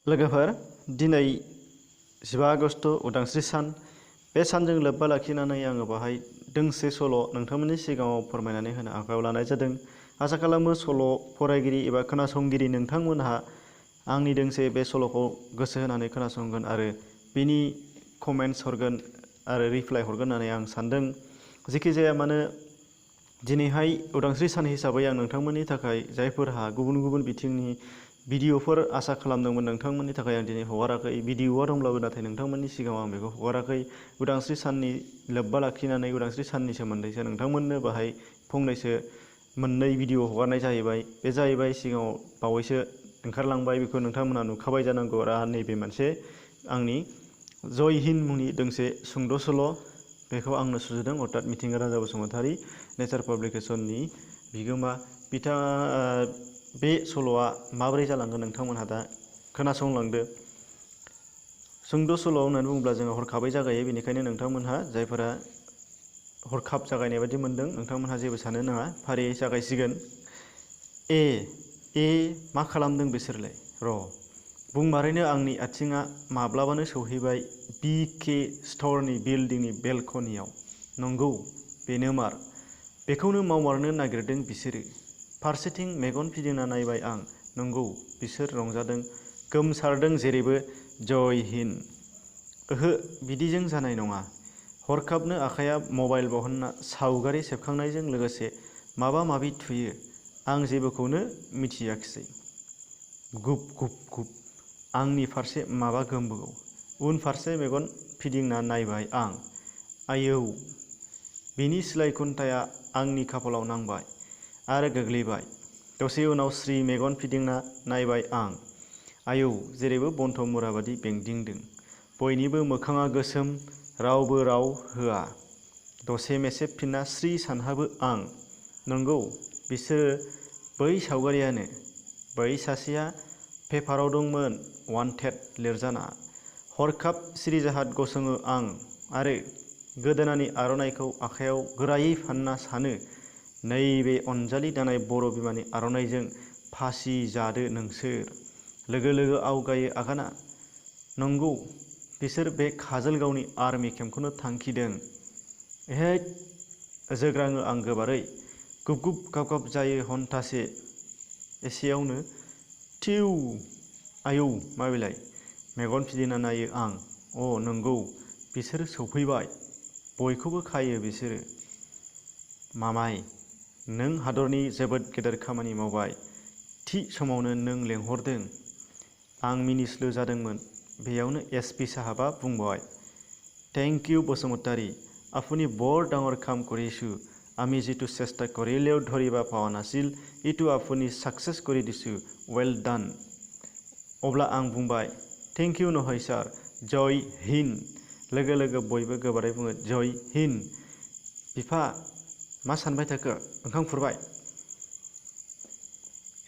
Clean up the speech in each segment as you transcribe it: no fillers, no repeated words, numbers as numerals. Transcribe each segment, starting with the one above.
लोगोफोर दिनै 15 आगस्ट उदांस्रि सान बे सानजों लोब्बा लाखिनानै आङो बाहाय दोंसे सल' नोंथांमोननि सिगाङाव फोरमायनानै होनो आखायाव लानाय जादों। आसा खालामो सल' फरायगिरि एबा खोनासंगिरि नोंथांमोनहा आंनि दोंसे बे सल'खौ गोसो होनानै खोनासंगोन आरो बिनि कमेन्ट्स हरगोन आरो रिप्लाइ हरगोन होननानै आं सानदों। जेखि जाया मानो दिनैहाय उदांस्रि सान हिसाबै आं नोंथांमोननि थाखाय जायफोरहा गुबुन गुबुन बिथिंनि भिडिअफोर आसा खालामदोंमोन नोंथांमोननि थाखाय आं दिनै हगाराखै। भिडिअआ दंब्लाबो नाथाय नोंथांमोननि सिगाङाव आं बेखौ हगाराखै। उदांस्रि साननि लोब्बा लाखिनानै उदांस्रि साननि सोमोन्दैसो नोंथांमोननो बाहाय फंनैसो मोननै भिडिअ हगारनाय जाहैबाय। बे जाहैबाय सिगाङाव बावैसो ओंखारलांबाय, बेखौ नोंथांमोना नुखाबाय जानांगौ। आरो नैबे मोनसे आंनि जय हिन्द मुंनि दोंसे सुंद' सल', बेखौ आंनो सुजुदों अर्थात मिथिंगा राजा बसुमतारी नेचार पाब्लिकेसननि बिगोमा बिथाङा। बे सल'आ माबोरै जालांगोन नोंथांमोनहा दा खोनासंलांदो। सुंद' सल' होननानै बुङोब्ला जोङो हरखाबै जागायो, बेनिखायनो नोंथांमोनहा जायफोरा हरखाब जागायनाय बायदि मोनदों नोंथांमोनहा जेबो साननो नाङा, फारियै जागायसिगोन। मा खालामदों बिसोरलाय? बुंमारैनो आंनि आथिङा माब्लाबानो सौहैबाय BK स्ट'रनि बिल्डिंनि बेलकनियाव। नंगौ, बेनो मार। बेखौनो मावमारनो नागिरदों बिसोरो। फारसेथिं मेगन फिदिंना नायबाय आं। नंगौ, बिसोर रंजादों, गोमसारदों जेरैबो जय हिन्द। ओहो, बिदिजों जानाय नङा। हरखाबनो आखाइया मबाइल बहनना सावगारि सेबखांनायजों लोगोसे माबा माबि थुयो। आं जेबोखौनो मिथियाखिसै। गुब गुब गुब आंनि फारसे माबा गोमबोगौ। उनफारसे मेगन फिदिंना नायबाय आं। आयौ! बिनि सिलाइ खुन्थाया आंनि खाफालाव नांबाय आरो गोग्लैबाय। दसे उनाव स्रि मेगन फिदिंना नायबाय आं। आयौ! जेरैबो बन्थ' मुरा बादि बेंदिंदों। बयनिबो मोखाङा गोसोम, रावबो राव होआ। दसे मेसेबफिनना स्रि सानहाबो आं। नंगौ, बिसोरो बै सावगारियानो। बै सासेया पेपाराव दंमोन वान्टेड लिरजाना। हरखाब सिरिजाहाथ गसङो आं आरो गोदोनानि आर'नाइखौ आखाइयाव गोरायै फानना सानो, नैबे अनजालि दानाय बर' बिमानि आर'नाइजों फासि जादो नोंसोर। लोगो लोगो आवगायो आगाना। नंगौ, बिसोर बे काजलगावनि आर्मि केम्पखौनो थांखिदों। एहेट! जोग्राङो आं गोबारै। गुब गुब गाब गाब जायो हन्थासे एसेयावनो। थिउ! आयौ मा बेलाय? मेगन फिदिंना नायो आं। नंगौ, बिसोरो सौफैबाय। बयखौबो खायो बिसोरो। मामाय, नों हादरनि जोबोद गेदेर खामानि मावबाय। थि समावनो नों लेंहरदों। आं मिनिस्लु जादोंमोन। बेयावनो SP साहाबा बुंबाय, थेंक इउ बसुमतारी, আপুনি বৰ ডাঙৰ কাম কৰিছো। আমি যিটো চেষ্টা কৰিলেও ধৰিব পৰা নাছিল, ইটো আপুনি সাকসেস কৰি দিছো। वेल ডান। अब्ला आं बुंबाय, थेंक इउ নহয় सार, जय हिन्द। लोगो लोगो बयबो गोबारै बुङो, जय हिन्द। बिफा, मा सानबाय थाखो? ओंखाम खुरबाय?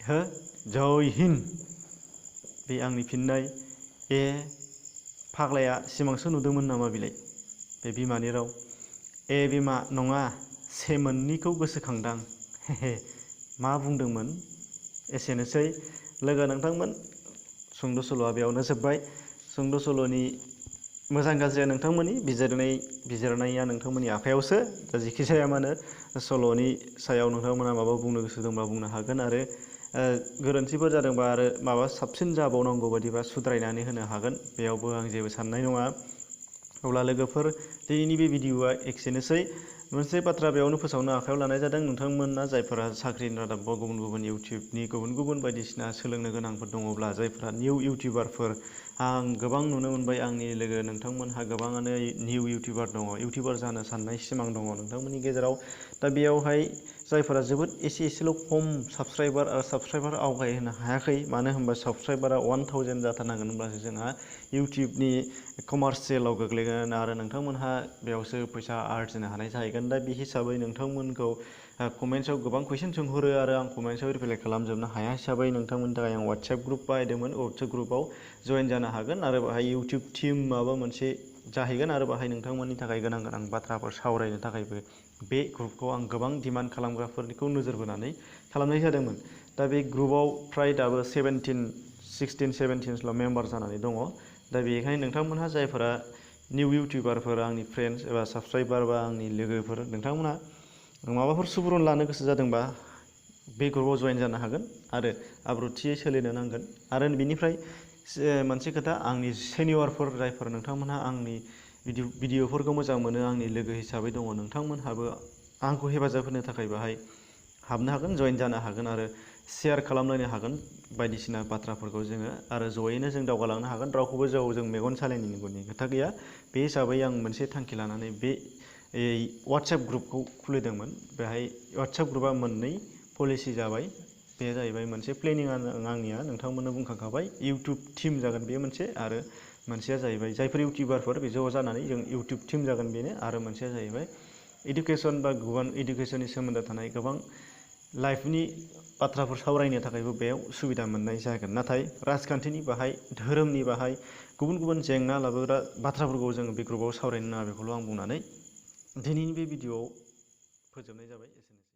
हो, जय हिन्द। बे आंनि फिननाय। फाग्लाया सिमांसो नुदोंमोन नामा बिलाय? बे बिमानि राव। बिमा नङा, सेमोननिखौ गोसोखांदां। हे मा बुंदोंमोन? एसेनोसै लोगो नोंथांमोन, सुंद' सल'आ बेयावनो जोब्बाय। सुंद' सल'नि मोजां गाज्रिया नोंथांमोननि बिजिरनाया नोंथांमोननि आखायावसो। दा जेखि जाया मानो सल'नि सायाव नोंथांमोना माबा बुंनो गोसो दंब्ला बुंनो हागोन आरो गोरोन्थिफोर जादोंबा आरो माबा साबसिन जाबावनांगौ बायदिबा सुद्रायनानै होनो हागोन। बेयावबो आं जेबो साननाय नङा। अब्ला लोगोफोर, दिनैनि बे भिडिअआ एसेनोसै। मोनसे बाथ्रा बेयावनो फोसावनो आखायाव लानाय जादों। नोंथांमोना जायफोरा साख्रिनि रादाब बा गुबुन गुबुन इउटिउबनि गुबुन गुबुन बायदिसिना सोलोंनो गोनांफोर दङब्ला, जायफोरा निउ इउटिउबारफोर, आं गोबां नुनो मोनबाय आंनि लोगो नोंथांमोनहा गोबाङानो निउ इउटिउबार दङ, इउटिउबार जानो साननाय सिमां दङ नोंथांमोननि गेजेराव। दा बेयावहाय जायफोरा जोबोद एसेल' खम साबस्क्राइबार आवगायहोनो हायाखै, मानो होनबा साबस्क्राइबारा 1000 जाथारनांगोन, होनब्लासो जोंहा इउटिउबनि कमार्सियेलाव गोग्लैगोन आरो नोंथांमोनहा बेयावसो फैसा आरजिनो हानाय जाहैगोन। दा बे हिसाबै नोंथांमोनखौ कमेन्ट्सआव गोबां कुइसन सोंहरो आरो आं कमेन्ट्सआव रिप्लाइ खालामजोबनो हाया हिसाबै नोंथांमोननि थाखाय आं वाट्सएप ग्रुप बाहायदोंमोन। वाट्सएप ग्रुपआव जयेन जानो हागोन आरो बाहाय इउटिउब टिम माबा मोनसे जाहैगोन आरो बाहाय नोंथांमोननि थाखाय गोनां गोनां बाथ्राफोर सावरायनो थाखायबो बे ग्रुपखौ आं गोबां डिमान्ड खालामग्राफोरखौ नोजोर बोनानै खालामनाय जादोंमोन। दा बे ग्रुपआव फ्राय दाबो 16 17 मेम्बार जानानै दङ। दा बेनिखायनो नोंथांमोनहा जायफोरा निउ इउटिउबारफोर आंनि फ्रेन्ड्स एबा साबस्क्राइबार बा आंनि लोगोफोर नोंथांमोनहा माबाफोर सुबुरुन लानो गोसो जादोंबा बे ग्रुपआव जয়েन जानो हागोन आरो आब्रुथियै सोलिनो नांगोन। आरो बिनिफ्राय मोनसे खोथा, आंनि सेनियरफोर जायफोर नोंथांमोनहा आंनि भिडिअफोरखौ मोजां मोनो, आंनि लोगो हिसाबै दङ, नोंथांमोनहाबो आंखौ हेफाजाब होनो थाखाय बाहाय हाबनो हागोन, जয়েन जानो हागोन आरो शेयार खालामलायनो हागोन बायदिसिना बाथ्राफोरखौ जोङो आरो जयैनो जों दावगालांनो हागोन। रावखौबो जों मेगन सालायनांगौनि खोथा गैया। बे हिसाबै आं मोनसे थांखि लानानै बे वाट्सएप ग्रुपखौ खुलिदोंमोन। बेहाय वाट्सएप ग्रुपआ मोननै पलिसि जाबाय। बे जाहैबाय मोनसे प्लेनिंआ आंनिया नोंथांमोननो बुंखांखाबाय, इउटिउब टिम जागोन बे मोनसे, आरो मोनसेया जाहैबाय जायफोर इउटिउबारफोर बे ज' जानानै जों इउटिउब टिम जागोन बेनो, आरो मोनसेया जाहैबाय इडुकेसन बा गुबुन इडुकेसननि सोमोन्दो थानाय गोबां लाइफनि बाथ्राफोर सावरायनो थाखायबो बेयाव सुबिदा मोननाय जागोन। नाथाय राजखान्थिनि बाहाय, धोरोमनि बाहाय, गुबुन गुबुन जेंना लाबोग्रा बाथ्राफोरखौ जोङो बे ग्रुपआव सावरायनो नाङा, बेखौल' आं बुंनानै दिनैनि बे भिडिअ'आव फोजोबनाय जाबाय। एसेनोसै।